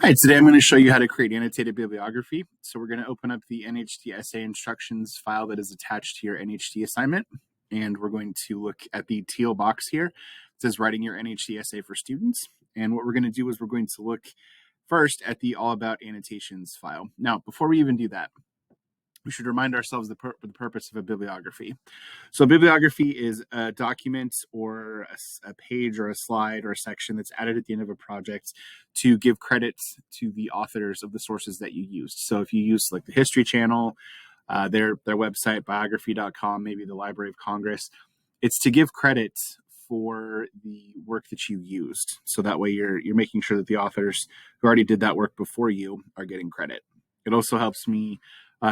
Hi, today I'm going to show you how to create annotated bibliography. So we're going to open up the NHT essay instructions file that is attached to your NHT assignment. And we're going to look at the teal box here. It says writing your NHT essay for students. And what we're going to do is we're going to look first at the all about annotations file. Now, before we even do that, we should remind ourselves the purpose of a bibliography. So a bibliography is a document or a page or a slide or a section that's added at the end of a project to give credit to the authors of the sources that you used. So if you use like the History Channel, their website, biography.com, maybe the Library of Congress, it's to give credit for the work that you used. So that way you're making sure that the authors who already did that work before you are getting credit. It also helps me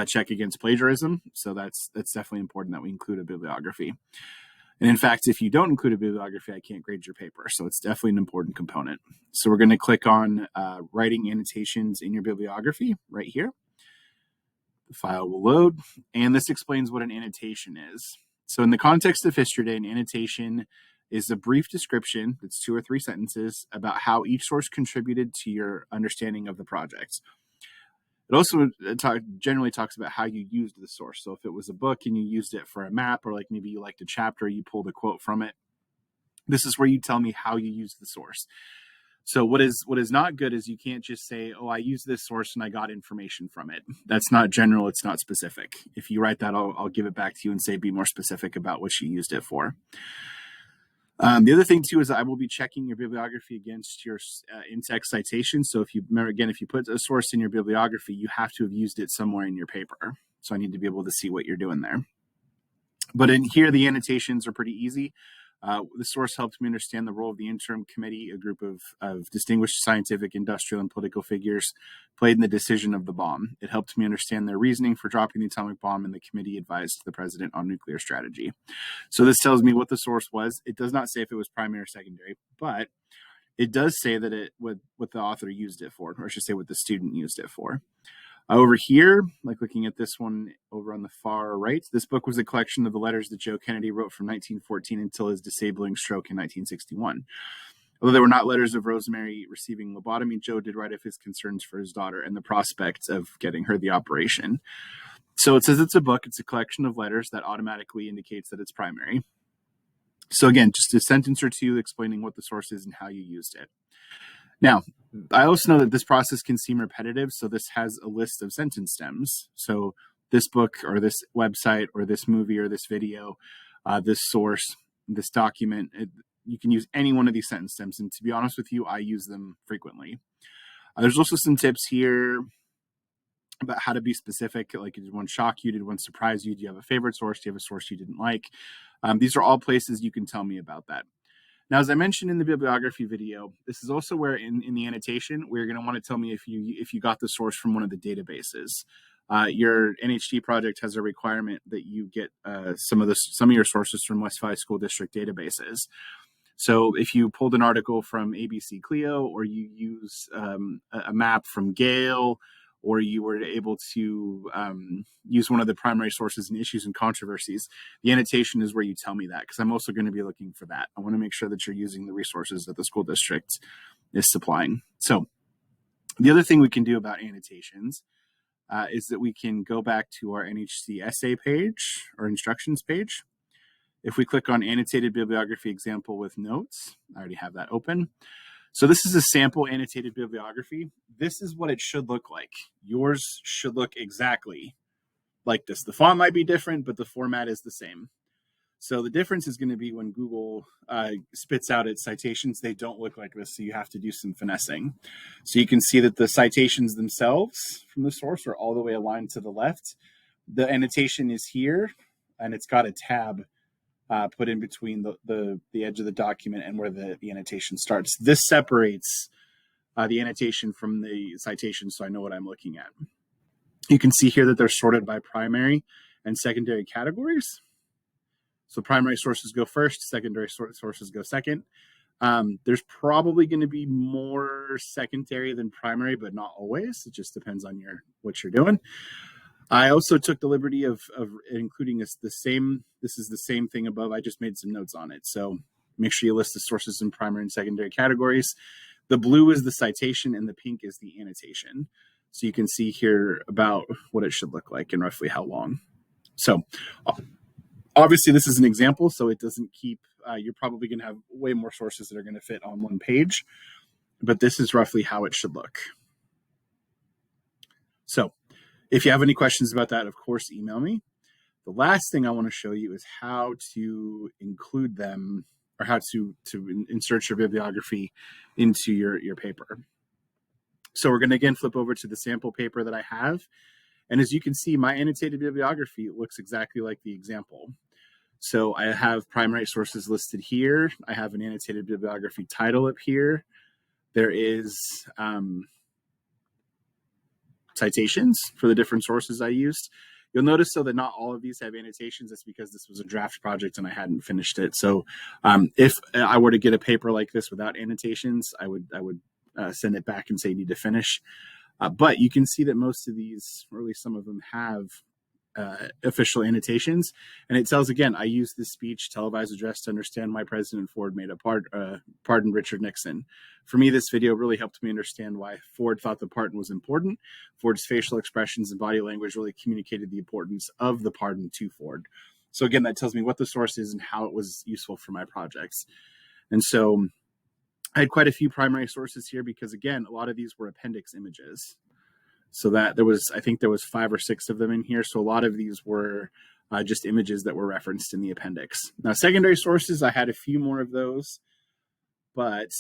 check against plagiarism. So that's definitely important that we include a bibliography. And in fact, if you don't include a bibliography, I can't grade your paper. So it's definitely an important component. So we're going to click on writing annotations in your bibliography right here. The file will load, and this explains what an annotation is. So in the context of History Day, an annotation is a brief description, it's 2 or 3 sentences, about how each source contributed to your understanding of the project. It also generally talks about how you used the source. So if it was a book and you used it for a map, or like maybe you liked a chapter, you pulled a quote from it. This is where you tell me how you used the source. So what is not good is you can't just say, oh, I used this source and I got information from it. That's not general, it's not specific. If you write that, I'll give it back to you and say, be more specific about what you used it for. The other thing too is I will be checking your bibliography against your in-text citation. So if you remember, again, if you put a source in your bibliography, you have to have used it somewhere in your paper. So I need to be able to see what you're doing there. But in here, the annotations are pretty easy. The source helped me understand the role of the interim committee, a group of distinguished scientific, industrial, and political figures played in the decision of the bomb. It helped me understand their reasoning for dropping the atomic bomb, and the committee advised the president on nuclear strategy. So this tells me what the source was. It does not say if it was primary or secondary, but it does say that what the author used it for, or I should say what the student used it for. Over here, like looking at this one over on the far right, this book was a collection of the letters that Joe Kennedy wrote from 1914 until his disabling stroke in 1961. Although there were not letters of Rosemary receiving lobotomy, Joe did write of his concerns for his daughter and the prospects of getting her the operation. So it says it's a book, it's a collection of letters that automatically indicates that it's primary. So again, just a sentence or two explaining what the source is and how you used it. Now, I also know that this process can seem repetitive, so this has a list of sentence stems. So this book or this website or this movie or this video, this source, this document, you can use any one of these sentence stems. And to be honest with you, I use them frequently. There's also some tips here about how to be specific, like did one shock you, did one surprise you, do you have a favorite source, do you have a source you didn't like? These are all places you can tell me about that. Now, as I mentioned in the bibliography video, this is also where in the annotation, where you're going to want to tell me if you got the source from one of the databases. Your NHT project has a requirement that you get some of your sources from West Valley School District databases. So if you pulled an article from ABC Clio, or you use a map from Gale, or you were able to use one of the primary sources in Issues and Controversies, the annotation is where you tell me that, because I'm also going to be looking for that. I want to make sure that you're using the resources that the school district is supplying. So the other thing we can do about annotations is that we can go back to our NHT essay page or instructions page. If we click on Annotated Bibliography Example with Notes, I already have that open. So this is a sample annotated bibliography. This is what it should look like. Yours should look exactly like this. The font might be different, but the format is the same. So the difference is going to be when Google spits out its citations, they don't look like this, so you have to do some finessing. So you can see that the citations themselves from the source are all the way aligned to the left. The annotation is here, and it's got a tab put in between the edge of the document and where the annotation starts. This separates the annotation from the citation, so I know what I'm looking at. You can see here that they're sorted by primary and secondary categories. So primary sources go first, secondary sources go second. There's probably going to be more secondary than primary, but not always. It just depends on what you're doing. I also took the liberty of including this is the same thing above. I just made some notes on it. So make sure you list the sources in primary and secondary categories. The blue is the citation and the pink is the annotation. So you can see here about what it should look like and roughly how long. So obviously this is an example, so it doesn't keep, you're probably going to have way more sources that are going to fit on one page, but this is roughly how it should look. So if you have any questions about that, of course, email me. The last thing I want to show you is how to include them, or how to insert your bibliography into your paper. So we're going to again flip over to the sample paper that I have. And as you can see, my annotated bibliography looks exactly like the example. So I have primary sources listed here. I have an annotated bibliography title up here. There is citations for the different sources I used. You'll notice, though, that not all of these have annotations. That's because this was a draft project and I hadn't finished it. So if I were to get a paper like this without annotations, I would send it back and say you need to finish. But you can see that most of these, or at least some of them, have official annotations. And it tells, again, I used this speech, televised address, to understand why President Ford made a pardon Richard Nixon. For me, this video really helped me understand why Ford thought the pardon was important. Ford's facial expressions and body language really communicated the importance of the pardon to Ford. So again, that tells me what the source is and how it was useful for my projects. And so I had quite a few primary sources here because, again, a lot of these were appendix images. So that I think there was 5 or 6 of them in here. So a lot of these were just images that were referenced in the appendix. Now, secondary sources, I had a few more of those. But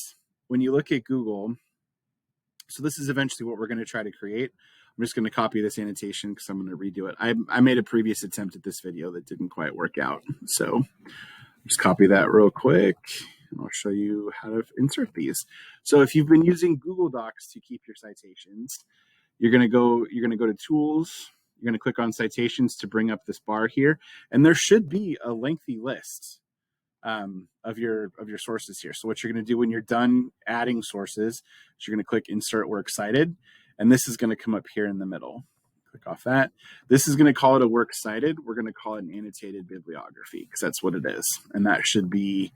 when you look at Google, so this is eventually what we're going to try to create. I'm just going to copy this annotation because I'm going to redo it. I made a previous attempt at this video that didn't quite work out. So just copy that real quick. And I'll show you how to insert these. So if you've been using Google Docs to keep your citations, you're going to go to Tools. You're going to click on Citations to bring up this bar here, and there should be a lengthy list of your sources here. So what you're going to do when you're done adding sources is you're going to click Insert Works Cited, and this is going to come up here in the middle. Click off that. This is going to call it a works cited. We're going to call it an annotated bibliography because that's what it is, and that should be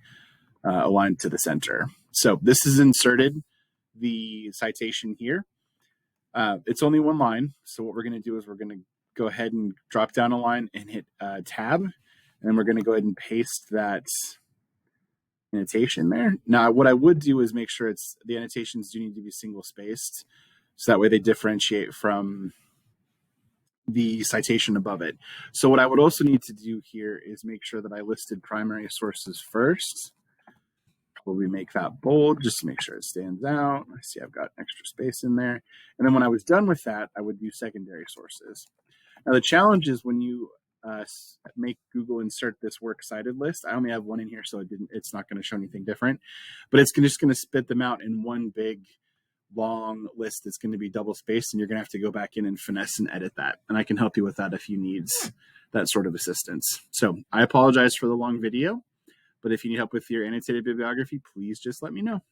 aligned to the center. So this is inserted the citation here. It's only one line. So what we're going to do is we're going to go ahead and drop down a line and hit tab. And then we're going to go ahead and paste that annotation there. Now, what I would do is make sure the annotations do need to be single spaced. So that way they differentiate from the citation above it. So what I would also need to do here is make sure that I listed primary sources first. Probably make that bold just to make sure it stands out. I see I've got extra space in there. And then when I was done with that, I would do secondary sources. Now the challenge is when you make Google insert this works cited list, I only have one in here, so it's not going to show anything different, but it's just going to spit them out in one big long list that's going to be double spaced, and you're going to have to go back in and finesse and edit that. And I can help you with that if you need that sort of assistance. So I apologize for the long video. But if you need help with your annotated bibliography, please just let me know.